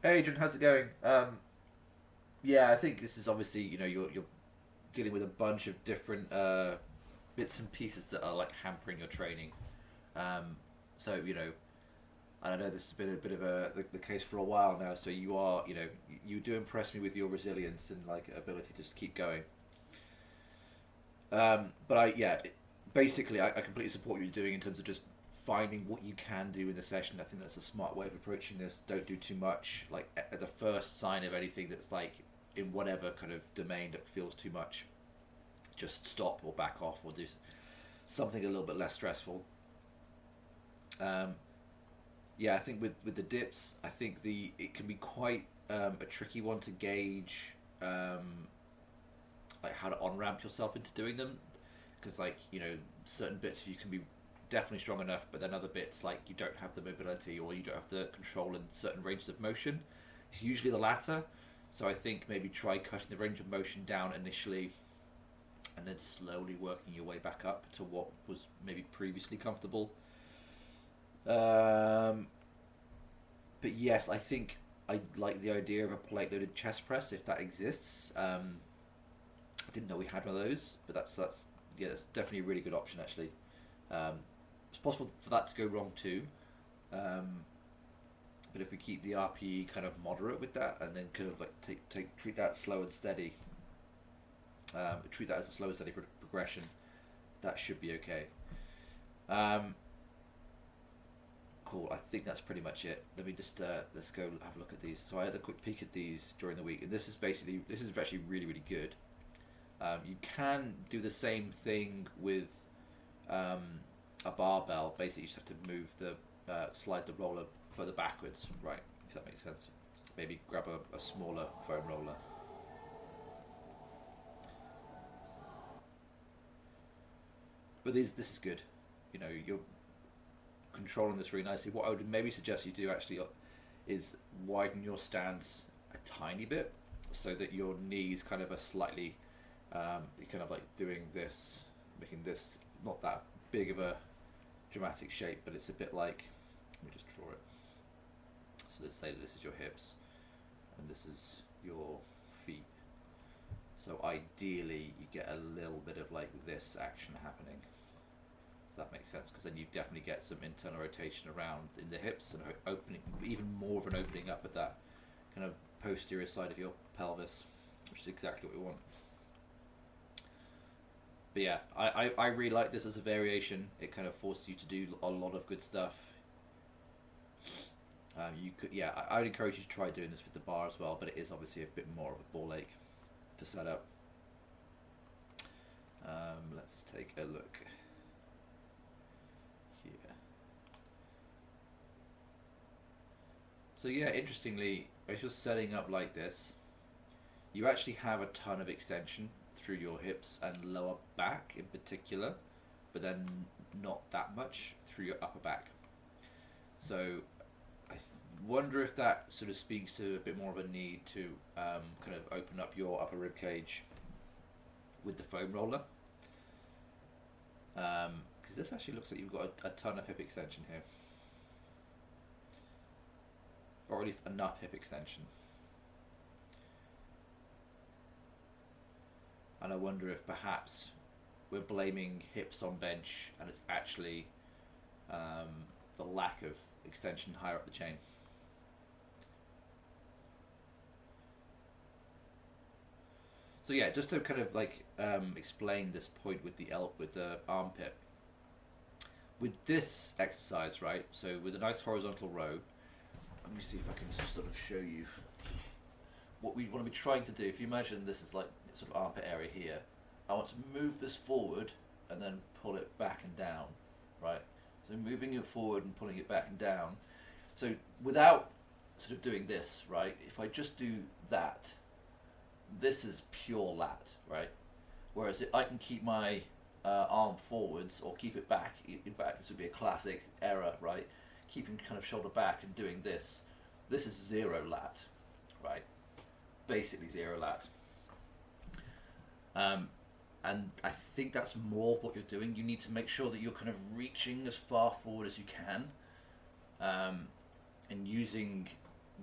Hey, Adrian, how's it going? Yeah, I think this is obviously you're dealing with a bunch of different bits and pieces that are like hampering your training. Um, so and I know this has been a bit of the case for a while now. So you are you do impress me with your resilience and like ability to just keep going. But basically I completely support what you're doing in terms of just finding what you can do in the session. I think that's a smart way of approaching this. Don't do too much. Like at the first sign of anything that's like in whatever kind of domain that feels too much, just stop or back off or do something a little bit less stressful. Um, yeah, I think with the dips, I think the it can be quite a tricky one to gauge, like how to on ramp yourself into doing them, because like certain bits of you can be definitely strong enough, but then other bits like you don't have the mobility or you don't have the control in certain ranges of motion. It's usually the latter. So I think maybe try cutting the range of motion down initially, and then slowly working your way back up to what was maybe previously comfortable. Um, but yes, I think I like the idea of a plate loaded chest press if that exists. I didn't know we had one of those, but that's yeah, that's definitely a really good option actually. Um, it's possible for that to go wrong too, um, but if we keep the RPE kind of moderate with that, and then kind of like treat that slow and steady, treat that as a slow and steady progression, that should be okay. Um, cool. I think that's pretty much it. Let me just let's go have a look at these. So I had a quick peek at these during the week, and this is actually really good. You can do the same thing with um, a barbell. Basically, you just have to move the slide the roller further backwards, right? If that makes sense. Maybe grab a smaller foam roller. But this is good. You're controlling this really nicely. What I would maybe suggest you do actually is widen your stance a tiny bit so that your knees kind of are slightly, you're kind of like doing this, making this not that big of a dramatic shape, but it's a bit like, let me just draw it. So let's say that this is your hips and this is your feet. So ideally, you get a little bit of like this action happening. If that makes sense, because then you definitely get some internal rotation around in the hips and opening, even more of an opening up at that kind of posterior side of your pelvis, which is exactly what we want. But yeah, I really like this as a variation. It kind of forces you to do a lot of good stuff. You could, yeah, I would encourage you to try doing this with the bar as well, but it is obviously a bit more of a ball ache to set up. Let's take a look here. So yeah, interestingly, as you're setting up like this, you actually have a ton of extension through your hips and lower back in particular, but then not that much through your upper back. So I wonder if that sort of speaks to a bit more of a need to kind of open up your upper rib cage with the foam roller. Because this actually looks like you've got a ton of hip extension here, or at least enough hip extension. And I wonder if perhaps we're blaming hips on bench and it's actually um, the lack of extension higher up the chain. So yeah, just to kind of like explain this point with the armpit. With this exercise, right? So with a nice horizontal row, let me see if I can just sort of show you what we want to be trying to do. If you imagine this is like sort of armpit area here, I want to move this forward and then pull it back and down, right? So moving it forward and pulling it back and down. So without sort of doing this, right? If I just do that, this is pure lat, right? Whereas I can keep my arm forwards or keep it back. In fact, this would be a classic error, right? Keeping kind of shoulder back and doing this. This is zero lat, right? Basically zero lat. Um, and I think that's more what you're doing. You need to make sure that you're kind of reaching as far forward as you can, and using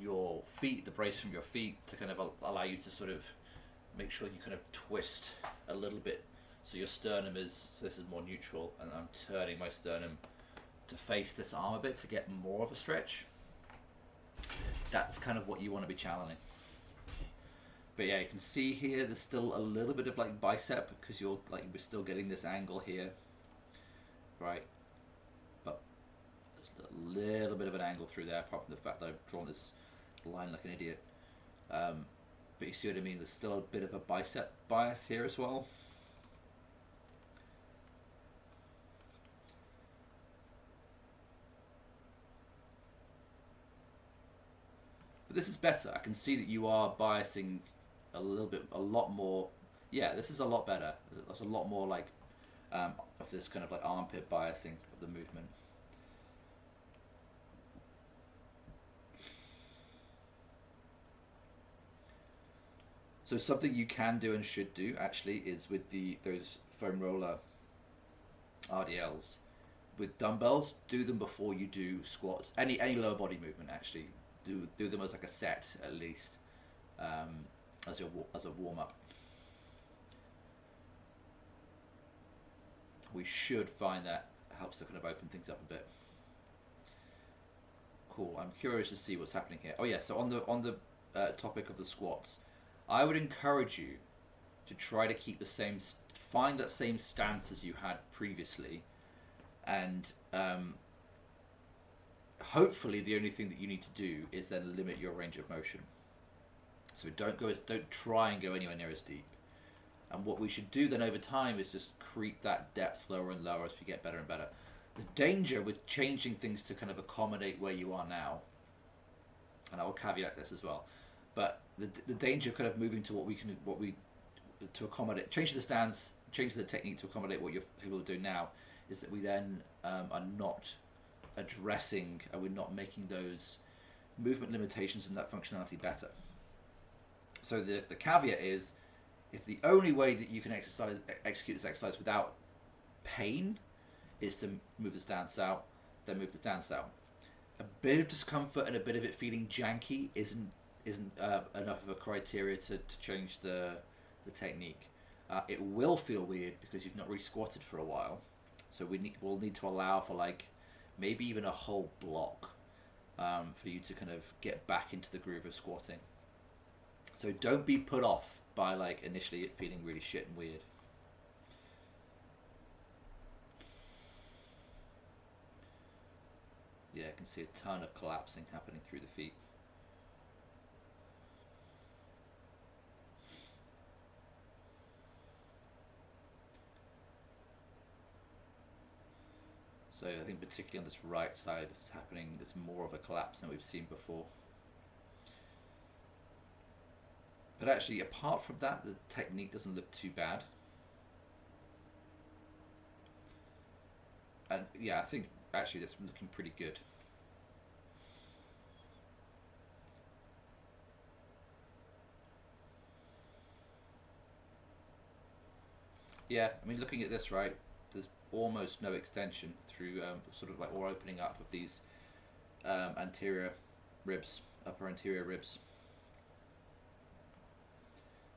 your feet, the brace from your feet, to kind of allow you to sort of make sure you kind of twist a little bit. So your sternum is, so this is more neutral, and I'm turning my sternum to face this arm a bit to get more of a stretch. That's kind of what you want to be channeling. But yeah, you can see here there's still a little bit of like bicep, because we're still getting this angle here, right? But there's a little bit of an angle through there, apart from the fact that I've drawn this line like an idiot. But you see what I mean? There's still a bit of a bicep bias here as well. But this is better. I can see that you are biasing a lot more. Yeah, this is a lot better. There's a lot more like of this kind of like armpit biasing of the movement. So something you can do and should do actually is with those foam roller RDLs with dumbbells. Do them before you do squats. Any lower body movement actually. Do them as like a set at least, as a warm up. We should find that helps to kind of open things up a bit. Cool. I'm curious to see what's happening here. Oh yeah. So on the topic of the squats, I would encourage you to try to keep find that same stance as you had previously, and hopefully the only thing that you need to do is then limit your range of motion. So don't try and go anywhere near as deep. And what we should do then over time is just creep that depth lower and lower as we get better and better. The danger with changing things to kind of accommodate where you are now, and I will caveat this as well, but the danger of kind of moving to to accommodate, change the stance, change the technique to accommodate what you're able to do now, is that we then are not addressing, and we're not making those movement limitations and that functionality better. So the caveat is, if the only way that you can execute this exercise without pain is to move the stance out, then move the stance out. A bit of discomfort and a bit of it feeling janky isn't enough of a criteria to change the technique. It will feel weird because you've not really squatted for a while, so we'll need to allow for like maybe even a whole block for you to kind of get back into the groove of squatting. So don't be put off by like initially it feeling really shit and weird. Yeah, I can see a ton of collapsing happening through the feet. So I think particularly on this right side, this is happening. There's more of a collapse than we've seen before. But actually, apart from that, the technique doesn't look too bad. And yeah, I think actually that's looking pretty good. Yeah, I mean, looking at this, right, there's almost no extension through sort of like, or opening up of these anterior ribs, upper anterior ribs.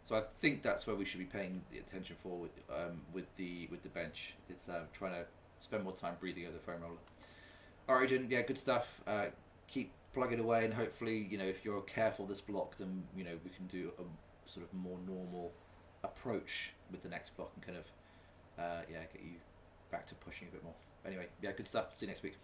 So I think that's where we should be paying the attention for with the bench. It's trying to spend more time breathing over the foam roller. All right, Jen, yeah, good stuff. Keep plugging away, and hopefully, if you're careful this block, then we can do a sort of more normal approach with the next block and kind of get you back to pushing a bit more. Anyway, yeah, good stuff. See you next week.